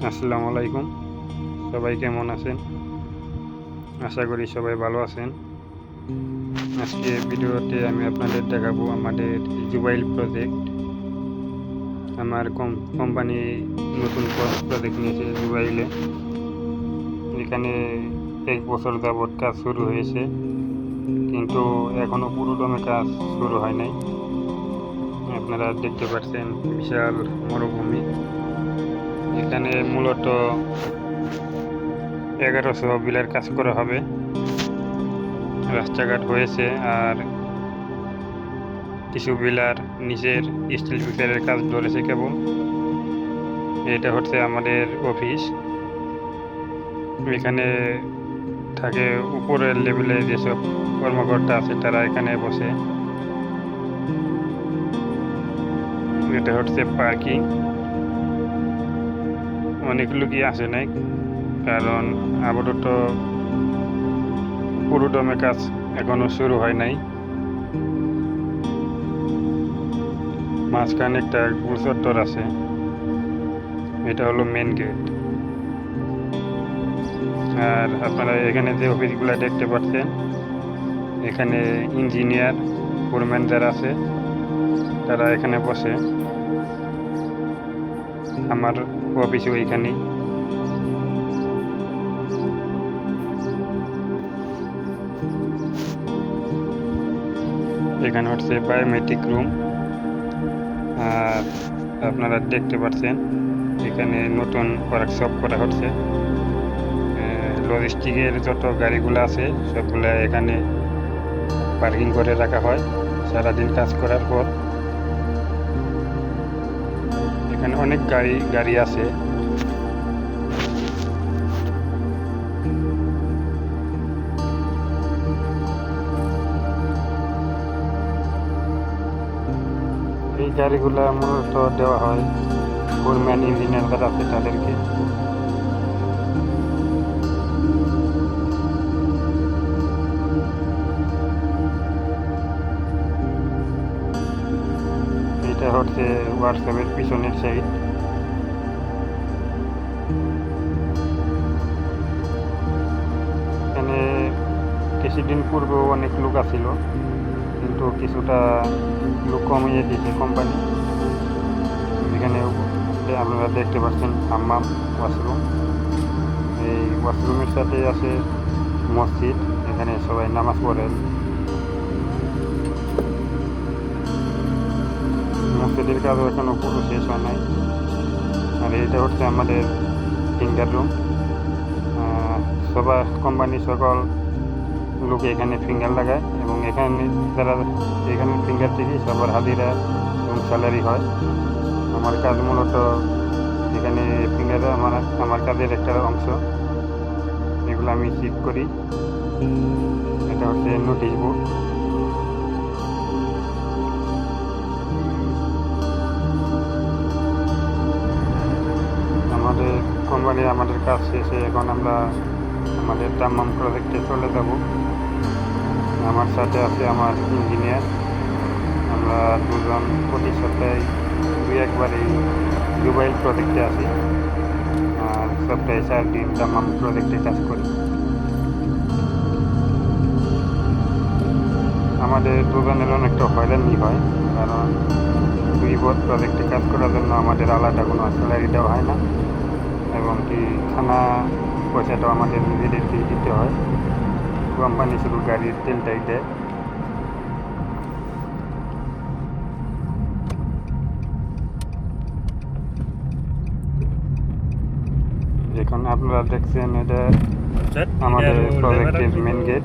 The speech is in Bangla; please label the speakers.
Speaker 1: আসসালামু আলাইকুম। সবাই কেমন আছেন? আশা করি সবাই ভালো আছেন। আজকে ভিডিওতে আমি আপনাদের দেখাবো আমাদের জুবাইল প্রজেক্ট। আমার কোম্পানি নতুন প্রজেক্ট নিয়েছে জুবাইলে। এখানে 1 বছর যাবৎ কাজ শুরু হয়েছে, কিন্তু এখনো পুরোদমে কাজ শুরু হয় নাই। আপনারা দেখতে পাচ্ছেন বিশাল মরুভূমি। এখানে মূলত 1100 বিলের কাজ করা হবে। রাস্তাঘাট হয়েছে, আর কিছু বিলার নিচের স্টিল পিলারের কাজ ধরেছে কেবল। এটা হচ্ছে আমাদের অফিস। এখানে থাকে উপরের লেভেলে যেসব কর্মকর্তা আছে তারা এখানে বসে। এটা হচ্ছে পার্কিং। অনেক লোকই আসে নাই, কারণ আপাতত পুরোদমে কাজ এখনো শুরু হয় নাই। মাঝখানে একটা গোল চত্বর আছে, এটা হলো মেন গেট। আর আপনারা এখানে যে অফিসগুলো দেখতে পাচ্ছেন, এখানে ইঞ্জিনিয়ার ফোরম্যান যারা আছে তারা এখানে বসে। আমার অফিসও এইখানেই। এখানে হচ্ছে বায়োমেট্রিক রুম। আর আপনারা দেখতে পাচ্ছেন এখানে নতুন ওয়ার্কশপ করা হচ্ছে। লজিস্টিকের যত গাড়িগুলো আছে সবগুলো এখানে পার্কিং করে রাখা হয় সারাদিন কাজ করার পর। এখানে অনেক গাড়ি আছে। এই গাড়িগুলা মূলত দেওয়া হয় ফোরম্যান ইঞ্জিনিয়ার যারা আছে তাদেরকে। এটা হচ্ছে ওয়ার্কশপের পিছনের সাইড। এখানে কিছুদিন পূর্বেও অনেক লোক আছিল, কিন্তু কিছুটা লোক কমিয়ে দিয়েছে কোম্পানি। এখানে আপনারা দেখতে পাচ্ছেন হাম্মাম, ওয়াশরুম। এই ওয়াশরুমের সাথে আছে মসজিদ, এখানে সবাই নামাজ পড়েন। মসজিদের কাজও এখনো পুরো শেষ হয় নাই। আর এটা হচ্ছে আমাদের ফিঙ্গার রুম। সবার কোম্পানির সকল লোক এখানে ফিঙ্গার লাগায়, এবং এখানে যারা এখানে ফিঙ্গার থেকে সবার হাজিরা এবং স্যালারি হয়। আমার কাজ মূলত এখানে ফিঙ্গার আমার কাজের একটা অংশ। এগুলো আমি চেক করি। এটা হচ্ছে নোটিশ বোর্ড। আমাদের কোম্পানি আমাদের কাজ শেষে এখন আমরা আমাদের দাম্মাম প্রজেক্টে চলে যাব। আমার সাথে আছে আমার ইঞ্জিনিয়ার। আমরা দুজন প্রতি সপ্তাহে 2-1বার এই জুবাইল প্রজেক্টে আসি, আর সপ্তাহে 4 দিন দাম্মাম প্রজেক্টে কাজ করি। আমাদের দুজনের অনেকটা হয়রানি হয়, কারণ 2 প্রজেক্টে কাজ করার জন্য আমাদের আলাদা কোনো স্যালারি দেওয়া হয় না, এবং কি খানা পয়সাটাও আমাদের নিজেদেরকেই দিতে হয়। কোম্পানি শুধু গাড়ির তেলটাই দেয়। এখন আপনারা দেখছেন এটা আমাদের প্রজেক্টের মেন গেট।